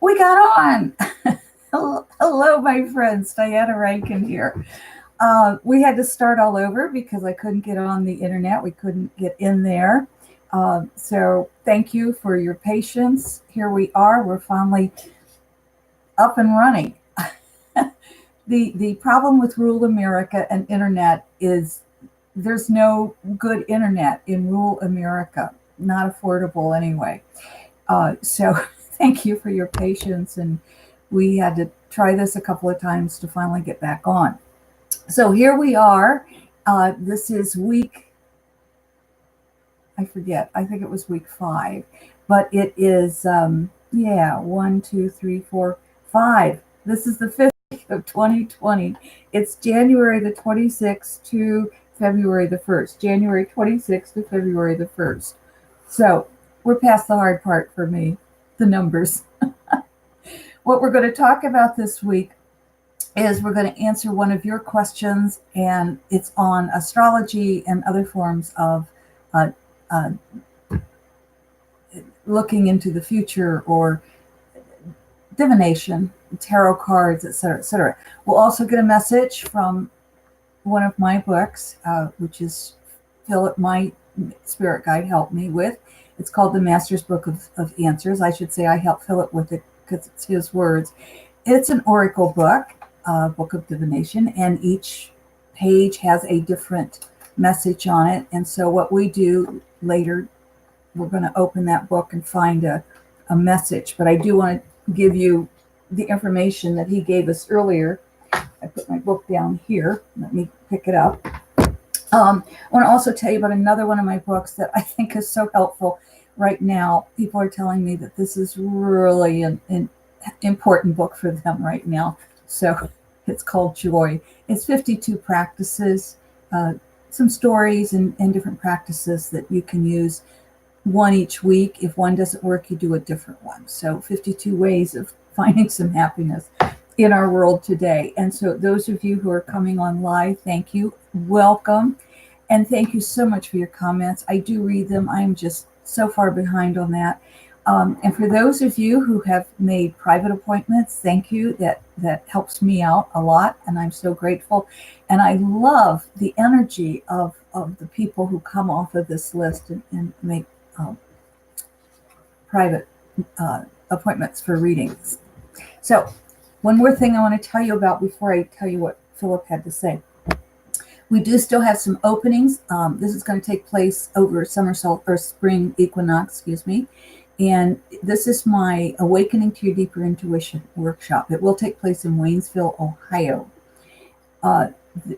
We got on. Hello, my friends. Diana Rankin here. We had to start all over because I couldn't get on the internet. We couldn't get in there. So thank you for your patience. Here we are. We're finally up and running. The problem with rural America and internet is there's no good internet in rural America. Not affordable anyway. So thank you for your patience, and we had to try this a couple of times to finally get back on. So here we are. This is week, I forget, I think it was week 5, but it is, one, two, three, four, 5. This is the 5th week of 2020. It's January the 26th to February the 1st. January 26th to February the 1st. So we're past the hard part for me, the numbers. What we're going to talk about this week is we're going to answer one of your questions, and it's on astrology and other forms of uh, uh, looking into the future or divination, tarot cards, etc., etc. We'll also get a message from one of my books, which is Phillip, my spirit guide, helped me with. It's called The Master's Book of Answers. I should say I helped Phillip with it because it's his words. It's an oracle book, book of divination, and each page has a different message on it. And so what we do later, we're going to open that book and find a message. But I do want to give you the information that he gave us earlier. I put my book down here. Let me pick it up. I want to also tell you about another one of my books that I think is so helpful right now. People are telling me that this is really an important book for them right now. So it's called Joy. It's 52 practices, some stories and different practices that you can use, one each week. If one doesn't work, you do a different one. So 52 ways of finding some happiness in our world today. And so those of you who are coming on live, thank you. Welcome. And thank you so much for your comments. I do read them. I'm just so far behind on that. And for those of you who have made private appointments, thank you. That helps me out a lot, and I'm so grateful. And I love the energy of the people who come off of this list and make private appointments for readings. So one more thing I want to tell you about before I tell you what Phillip had to say. We do still have some openings. This is going to take place over spring equinox, excuse me. And this is my Awakening to Your Deeper Intuition workshop. It will take place in Waynesville, Ohio.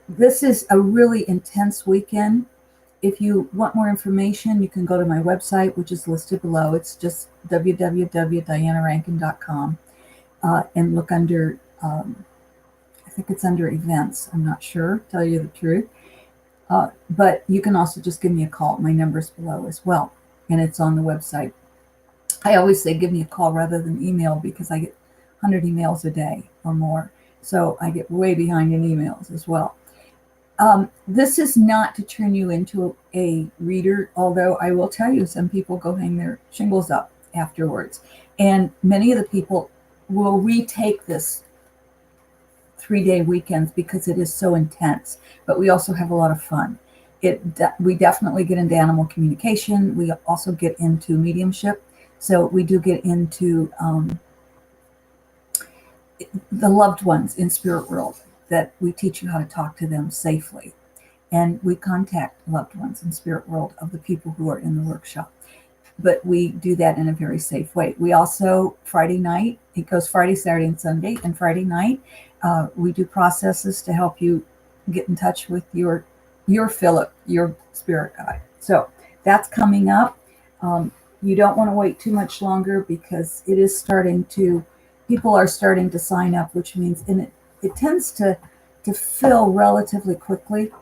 This is a really intense weekend. If you want more information, you can go to my website, which is listed below. It's just www.dianarankin.com, and look under, I think it's under events. I'm not sure, to tell you the truth. But you can also just give me a call. My number's below as well, and it's on the website. I always say give me a call rather than email because I get 100 emails a day or more. So I get way behind in emails as well. This is not to turn you into a reader, although I will tell you some people go hang their shingles up afterwards. And many of the people will retake this 3-day weekends because it is so intense. But we also have a lot of fun. We definitely get into animal communication. We also get into mediumship. So we do get into the loved ones in spirit world, that we teach you how to talk to them safely. And we contact loved ones in spirit world of the people who are in the workshop. But we do that in a very safe way. We also, Friday night, it goes Friday, Saturday, and Sunday. And Friday night, we do processes to help you get in touch with your Phillip, your spirit guide. So that's coming up. You don't want to wait too much longer because it is people are starting to sign up, which means, and it tends to fill relatively quickly.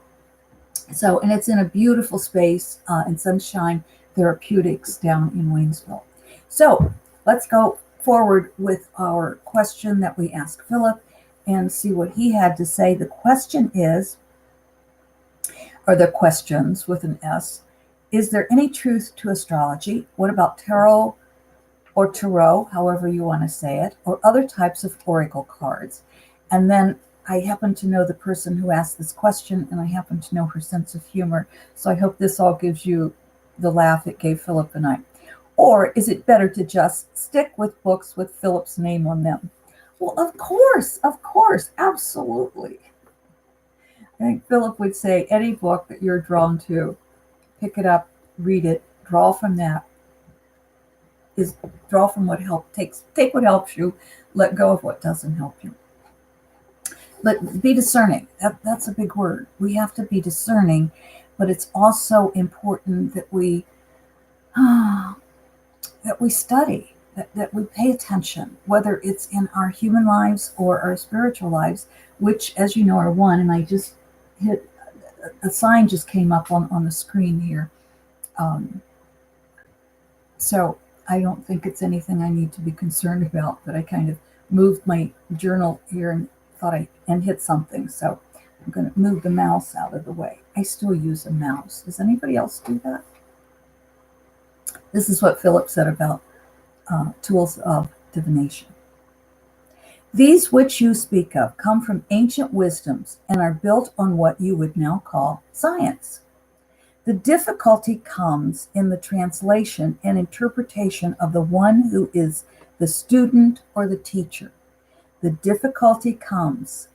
So, and it's in a beautiful space in Sunshine Therapeutics down in Waynesville. So let's go forward with our question that we asked Phillip and see what he had to say. The question is, or the questions with an S, is there any truth to astrology? What about tarot or tarot, however you want to say it, or other types of oracle cards. And then I happen to know the person who asked this question, and I happen to know her sense of humor. So I hope this all gives you the laugh it gave Philip and I. Or is it better to just stick with books with Philip's name on them? Well, of course, absolutely. I think Philip would say any book that you're drawn to, pick it up, read it, draw from that. Is draw from what take what helps you, let go of what doesn't help you. But be discerning. That's a big word. We have to be discerning, but it's also important that we study, that we pay attention, whether it's in our human lives or our spiritual lives, which, as you know, are one. And I just hit a sign just came up on the screen here. So I don't think it's anything I need to be concerned about, but I kind of moved my journal here and and hit something. So I'm going to move the mouse out of the way. I still use a mouse. Does anybody else do that? This is what Philip said about tools of divination. These which you speak of come from ancient wisdoms and are built on what you would now call science. The difficulty comes in the translation and interpretation of the one who is the student or the teacher. The difficulty comes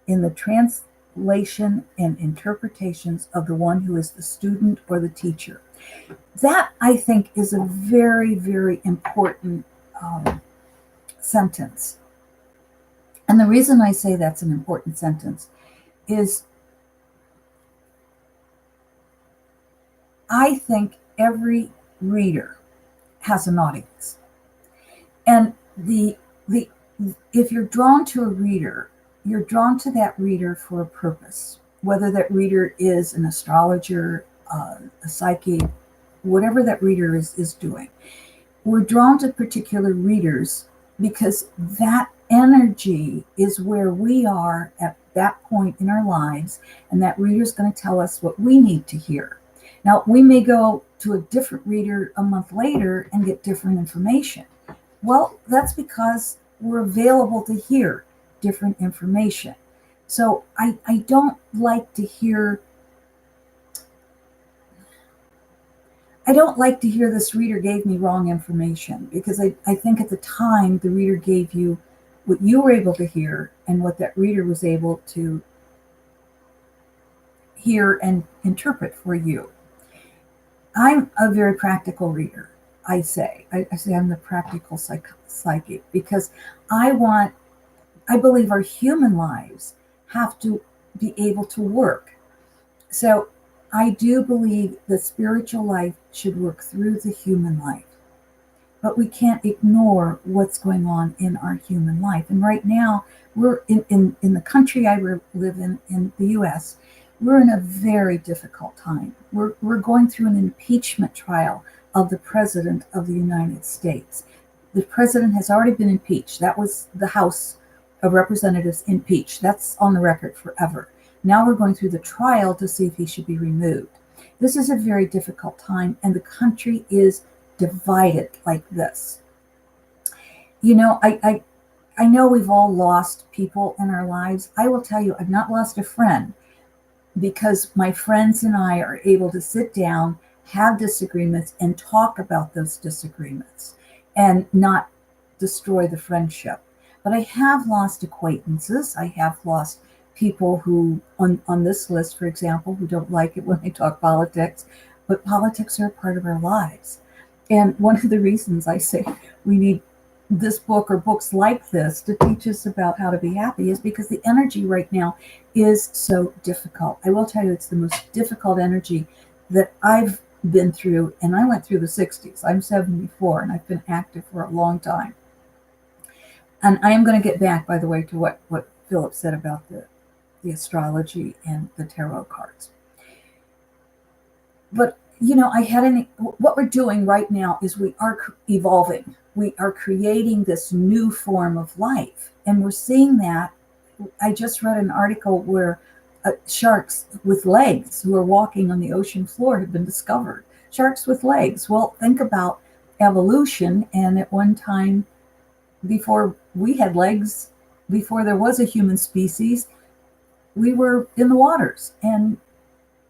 in the translation and interpretations of the one who is the student or the teacher. That, I think, is a very, very important sentence. And the reason I say that's an important sentence is I think every reader has an audience. And if you're drawn to a reader, you're drawn to that reader for a purpose, whether that reader is an astrologer, a psychic, whatever that reader is doing. We're drawn to particular readers because that energy is where we are at that point in our lives, and that reader is going to tell us what we need to hear. Now, we may go to a different reader a month later and get different information. Well, that's because we're available to hear different information. So I don't like to hear this reader gave me wrong information, because I think at the time the reader gave you what you were able to hear and what that reader was able to hear and interpret for you. I'm a very practical reader, I say. I say I'm the practical psychic because I believe our human lives have to be able to work. So I do believe the spiritual life should work through the human life. But we can't ignore what's going on in our human life. And right now, we're in the country I live in the US, we're in a very difficult time. We're going through an impeachment trial of the President of the United States. The President has already been impeached. That was the House of Representatives impeached. That's on the record forever. Now we're going through the trial to see if he should be removed. This is a very difficult time, and the country is divided like this. You know, I know we've all lost people in our lives. I will tell you, I've not lost a friend, because my friends and I are able to sit down, have disagreements, and talk about those disagreements and not destroy the friendship. But I have lost acquaintances. I have lost people who, on this list, for example, who don't like it when I talk politics, but politics are a part of our lives. And one of the reasons I say we need this book or books like this to teach us about how to be happy is because the energy right now is so difficult. I will tell you, it's the most difficult energy that I've been through, and I went through the 60s. I'm 74, and I've been active for a long time. And I am going to get back, by the way, to what Philip said about the astrology and the tarot cards. But, you know, what we're doing right now is we are evolving. We are creating this new form of life. And we're seeing that. I just read an article where sharks with legs who are walking on the ocean floor have been discovered. Sharks with legs. Well, think about evolution. And at one time, before we had legs, before there was a human species, we were in the waters and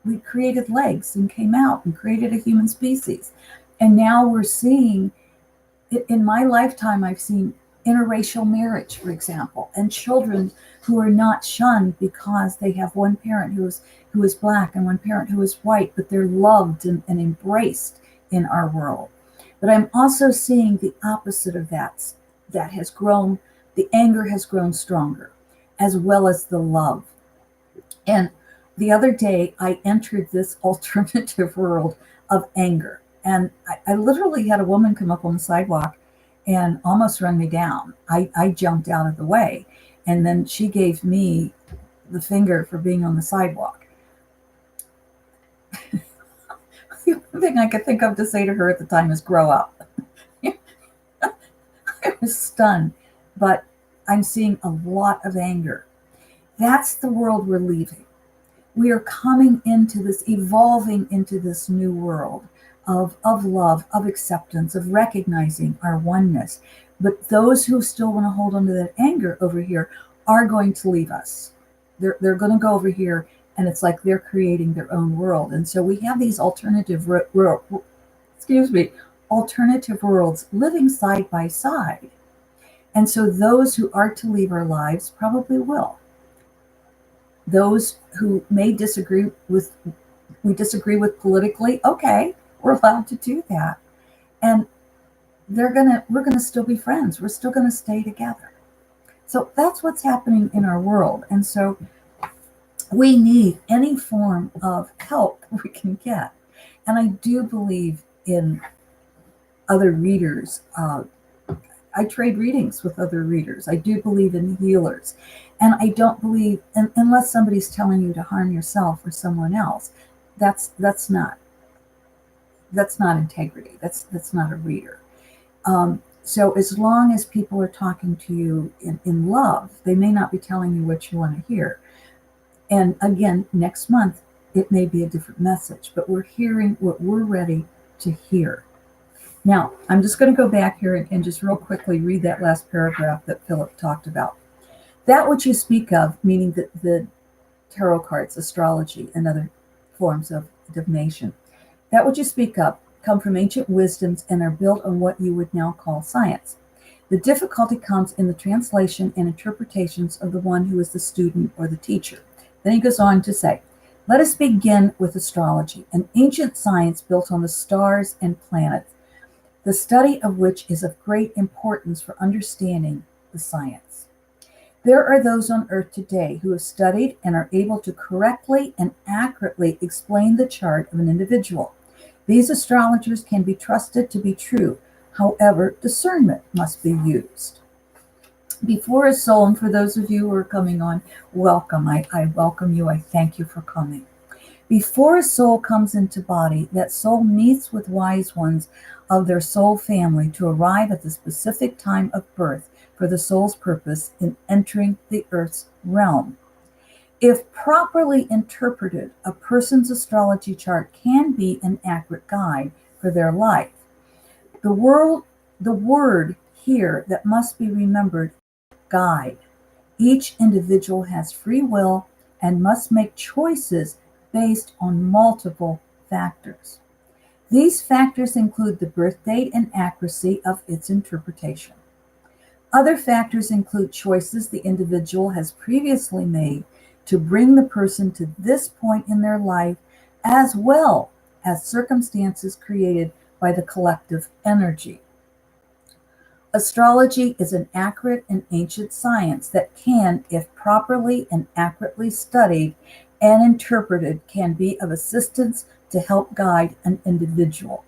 we created legs and came out and created a human species. And now we're seeing, in my lifetime, I've seen interracial marriage, for example, and children who are not shunned because they have one parent who is black and one parent who is white, but they're loved and embraced in our world. But I'm also seeing the opposite of that. That has grown, the anger has grown stronger, as well as the love. And the other day, I entered this alternative world of anger. And I literally had a woman come up on the sidewalk and almost run me down. I jumped out of the way. And then she gave me the finger for being on the sidewalk. The only thing I could think of to say to her at the time is grow up. I was stunned. But I'm seeing a lot of anger. That's the world we're leaving. We are coming into this, evolving into this new world of love, of acceptance, of recognizing our oneness. But those who still want to hold on to that anger over here are going to leave us. They're going to go over here, and it's like they're creating their own world. And so we have these alternative worlds living side by side. And so those who are to leave our lives probably will. Those who may disagree with politically, okay, we're allowed to do that. And we're gonna still be friends. We're still gonna stay together. So that's what's happening in our world. And so we need any form of help we can get. And I do believe in other readers. I trade readings with other readers. I do believe in healers. And I don't believe, unless somebody's telling you to harm yourself or someone else, that's not integrity. That's not a reader. So as long as people are talking to you in love, they may not be telling you what you want to hear. And again, next month, it may be a different message, but we're hearing what we're ready to hear. Now, I'm just going to go back here and just real quickly read that last paragraph that Phillip talked about. That which you speak of, meaning the tarot cards, astrology, and other forms of divination, that which you speak of come from ancient wisdoms and are built on what you would now call science. The difficulty comes in the translation and interpretations of the one who is the student or the teacher. Then he goes on to say, let us begin with astrology, an ancient science built on the stars and planets, the study of which is of great importance for understanding the science. There are those on earth today who have studied and are able to correctly and accurately explain the chart of an individual. These astrologers can be trusted to be true. However, discernment must be used. Before a soul, and for those of you who are coming on, welcome. I welcome you. I thank you for coming. Before a soul comes into body, that soul meets with wise ones of their soul family to arrive at the specific time of birth for the soul's purpose in entering the earth's realm. If properly interpreted, a person's astrology chart can be an accurate guide for their life. The word here that must be remembered, guide. Each individual has free will and must make choices based on multiple factors. These factors include the birth date and accuracy of its interpretation. Other factors include choices the individual has previously made to bring the person to this point in their life, as well as circumstances created by the collective energy. Astrology is an accurate and ancient science that can, if properly and accurately studied and interpreted, can be of assistance to help guide an individual.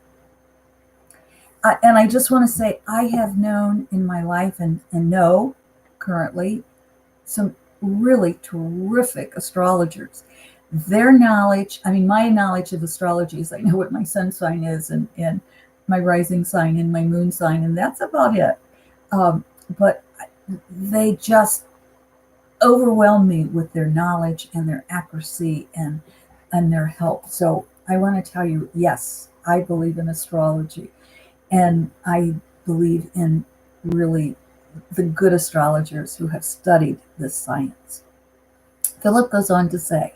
And I just want to say, I have known in my life and know currently some really terrific astrologers. Their knowledge, my knowledge of astrology is I know what my sun sign is and my rising sign and my moon sign, and that's about it. But they just overwhelm me with their knowledge and their accuracy and their help. So I want to tell you, yes, I believe in astrology. And I believe in really the good astrologers who have studied this science. Philip goes on to say,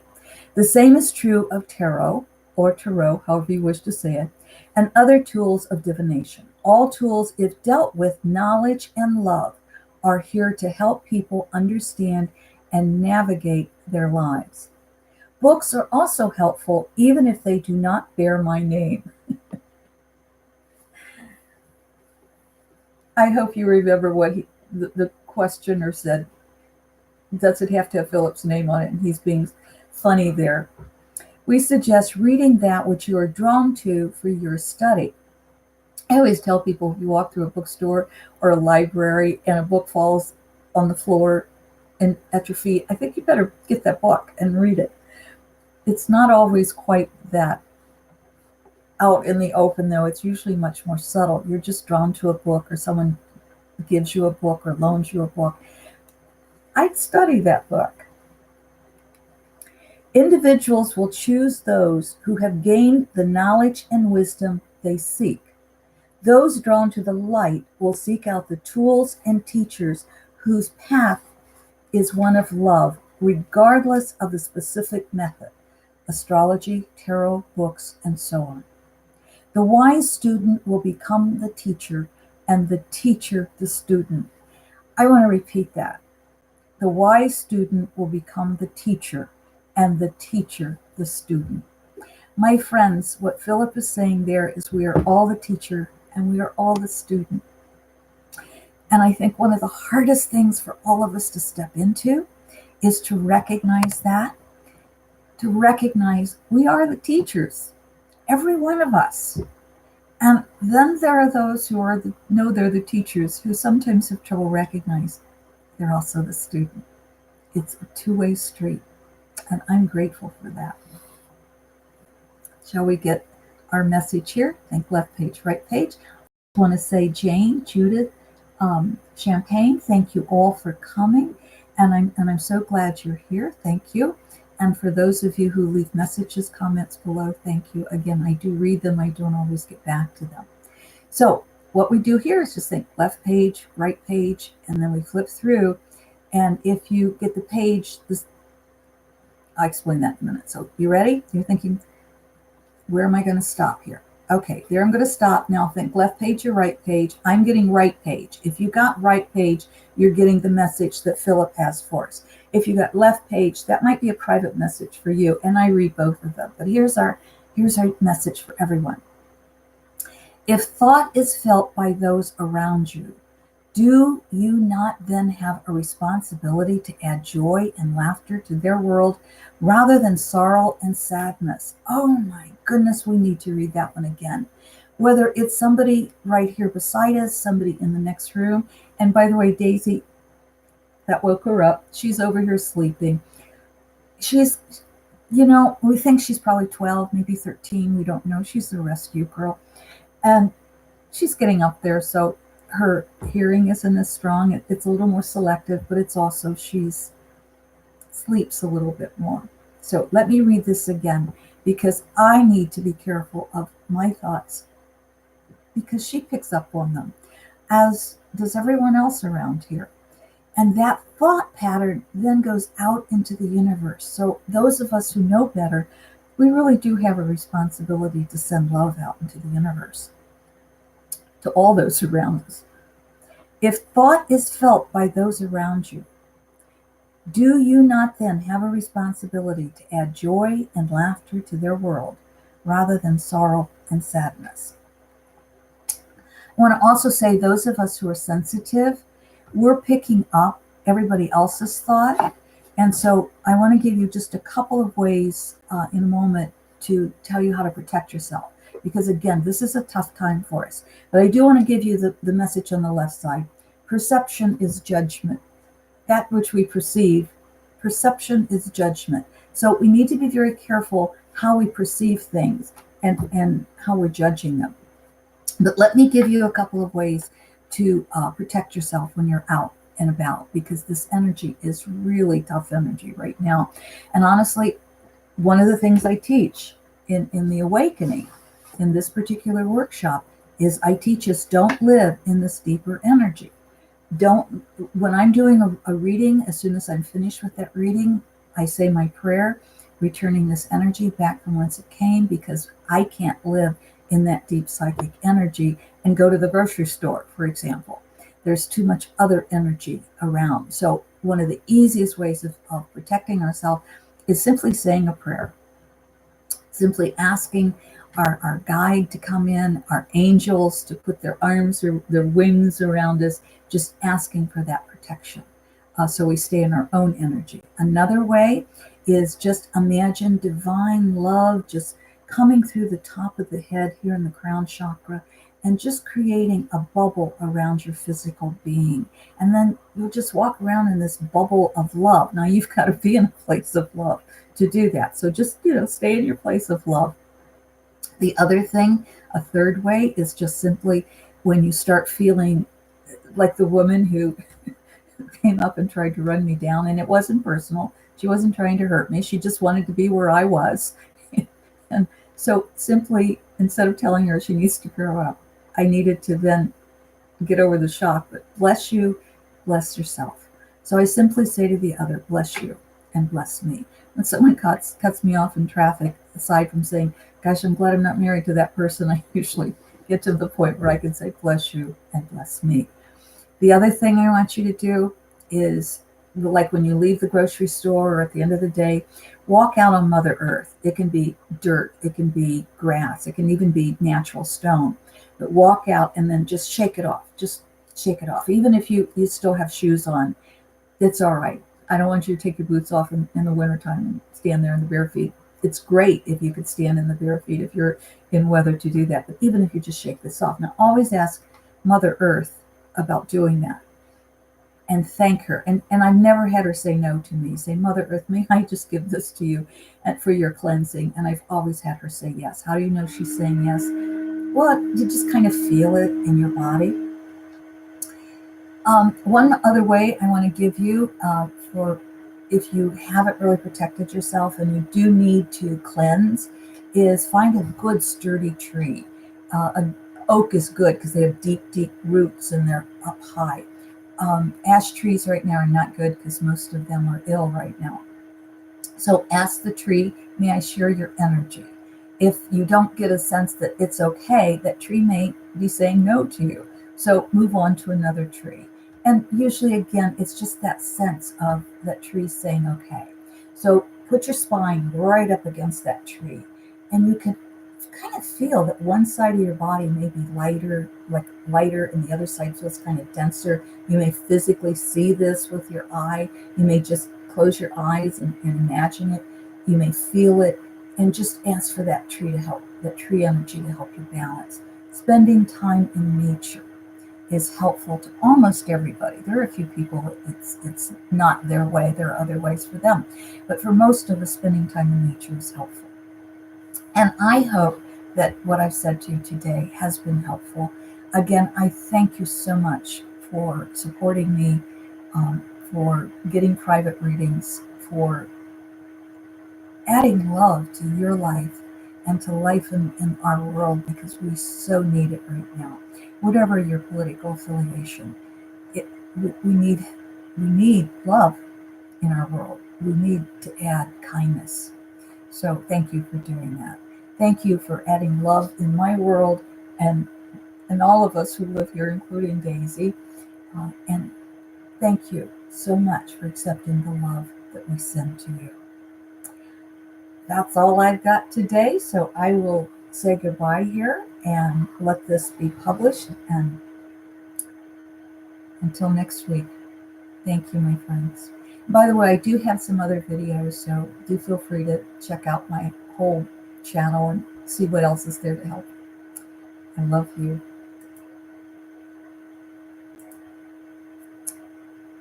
the same is true of tarot, or tarot, however you wish to say it, and other tools of divination. All tools, if dealt with knowledge and love, are here to help people understand and navigate their lives. Books are also helpful, even if they do not bear my name. I hope you remember what the questioner said. Does it have to have Philip's name on it? And he's being funny there. We suggest reading that which you are drawn to for your study. I always tell people if you walk through a bookstore or a library and a book falls on the floor and at your feet, I think you better get that book and read it. It's not always quite that out in the open, though. It's usually much more subtle. You're just drawn to a book, or someone gives you a book or loans you a book. I'd study that book. Individuals will choose those who have gained the knowledge and wisdom they seek. Those drawn to the light will seek out the tools and teachers whose path is one of love, regardless of the specific method: astrology, tarot, books, and so on. The wise student will become the teacher, and the teacher the student. I want to repeat that. The wise student will become the teacher, and the teacher the student. My friends, what Philip is saying there is we are all the teacher and we are all the student. And I think one of the hardest things for all of us to step into is to recognize that, to recognize we are the teachers, every one of us. And then there are those who know they're the teachers, who sometimes have trouble recognizing they're also the student. It's a two-way street, and I'm grateful for that. Shall we get our message here? Think left page, right page. I want to say Jane, Judith, Champagne, thank you all for coming, and I'm so glad you're here. Thank you. And for those of you who leave messages, comments below, thank you. Again, I do read them. I don't always get back to them. So what we do here is just think left page, right page, and then we flip through. And if you get the page, I'll explain that in a minute. So you ready? You're thinking, where am I going to stop here? Okay, there I'm going to stop. Now think left page or right page. I'm getting right page. If you got right page, you're getting the message that Philip has for us. If you got left page, that might be a private message for you, and I read both of them. But here's our message for everyone. If thought is felt by those around you, do you not then have a responsibility to add joy and laughter to their world rather than sorrow and sadness? Oh my goodness, we need to read that one again. Whether it's somebody right here beside us, somebody in the next room, and by the way, Daisy, that woke her up. She's over here sleeping. She's, we think she's probably 12, maybe 13. We don't know. She's a rescue girl. And she's getting up there, so her hearing isn't as strong. It's a little more selective, but it's also she's sleeps a little bit more. So let me read this again, because I need to be careful of my thoughts, because she picks up on them, as does everyone else around here. And that thought pattern then goes out into the universe. So those of us who know better, we really do have a responsibility to send love out into the universe, to all those around us. If thought is felt by those around you, do you not then have a responsibility to add joy and laughter to their world rather than sorrow and sadness? I want to also say those of us who are sensitive, we're picking up everybody else's thought. And so I want to give you just a couple of ways in a moment to tell you how to protect yourself. Because again, this is a tough time for us. But I do want to give you the message on the left side. Perception is judgment. That which we perceive, perception is judgment. So we need to be very careful how we perceive things and how we're judging them. But let me give you a couple of ways to protect yourself when you're out and about, because this energy is really tough energy right now. And honestly, one of the things I teach in the awakening in this particular workshop is I teach us don't live in this deeper energy. Don't, when I'm doing a reading, as soon as I'm finished with that reading, I say my prayer, returning this energy back from whence it came, because I can't live in that deep psychic energy and go to the grocery store, for example. There's too much other energy around. So one of the easiest ways of protecting ourselves is simply saying a prayer, simply asking our guide to come in, our angels to put their arms or their wings around us, just asking for that protection. So we stay in our own energy. Another way is just imagine divine love just coming through the top of the head here in the crown chakra and just creating a bubble around your physical being. And then you'll just walk around in this bubble of love. Now you've got to be in a place of love to do that. So just, stay in your place of love. The other thing, a third way, is just simply when you start feeling like the woman who came up and tried to run me down, and it wasn't personal. She wasn't trying to hurt me. She just wanted to be where I was. And so simply, instead of telling her she needs to grow up, I needed to then get over the shock. But bless you, bless yourself. So I simply say to the other, bless you and bless me. When someone cuts me off in traffic, aside from saying, gosh, I'm glad I'm not married to that person, I usually get to the point where I can say, bless you and bless me. The other thing I want you to do is, like when you leave the grocery store or at the end of the day, walk out on Mother Earth. It can be dirt, it can be grass, it can even be natural stone. But walk out and then just shake it off. Just shake it off. Even if you still have shoes on, it's all right. I don't want you to take your boots off in the wintertime and stand there in the bare feet. It's great if you could stand in the bare feet if you're in weather to do that. But even if you just shake this off. Now, always ask Mother Earth about doing that and thank her. And I've never had her say no to me. Say, Mother Earth, may I just give this to you and for your cleansing? And I've always had her say yes. How do you know she's saying yes? Well, you just kind of feel it in your body. One other way I want to give you for if you haven't really protected yourself and you do need to cleanse is find a good sturdy tree. An oak is good because they have deep, deep roots and they're up high. Ash trees right now are not good because most of them are ill right now. So ask the tree, may I share your energy? If you don't get a sense that it's okay, that tree may be saying no to you. So move on to another tree. And usually, again, it's just that sense of that tree saying okay. So put your spine right up against that tree. And you can kind of feel that one side of your body may be lighter, and the other side feels kind of denser. You may physically see this with your eye. You may just close your eyes and imagine it. You may feel it and just ask for that tree to help, that tree energy to help you balance. Spending time in nature is helpful to almost everybody. There are a few people it's not their way. There are other ways for them. But for most of us, spending time in nature is helpful. And I hope that what I've said to you today has been helpful. Again, I thank you so much for supporting me, for getting private readings, for adding love to your life and to life in our world, because we so need it right now. Whatever your political affiliation, we need love in our world. We need to add kindness. So thank you for doing that. Thank you for adding love in my world and all of us who live here, including Daisy. And thank you so much for accepting the love that we send to you. That's all I've got today. So I will say goodbye here and let this be published. And until next week, thank you, my friends. By the way, I do have some other videos, so do feel free to check out my whole channel and see what else is there to help. I love you.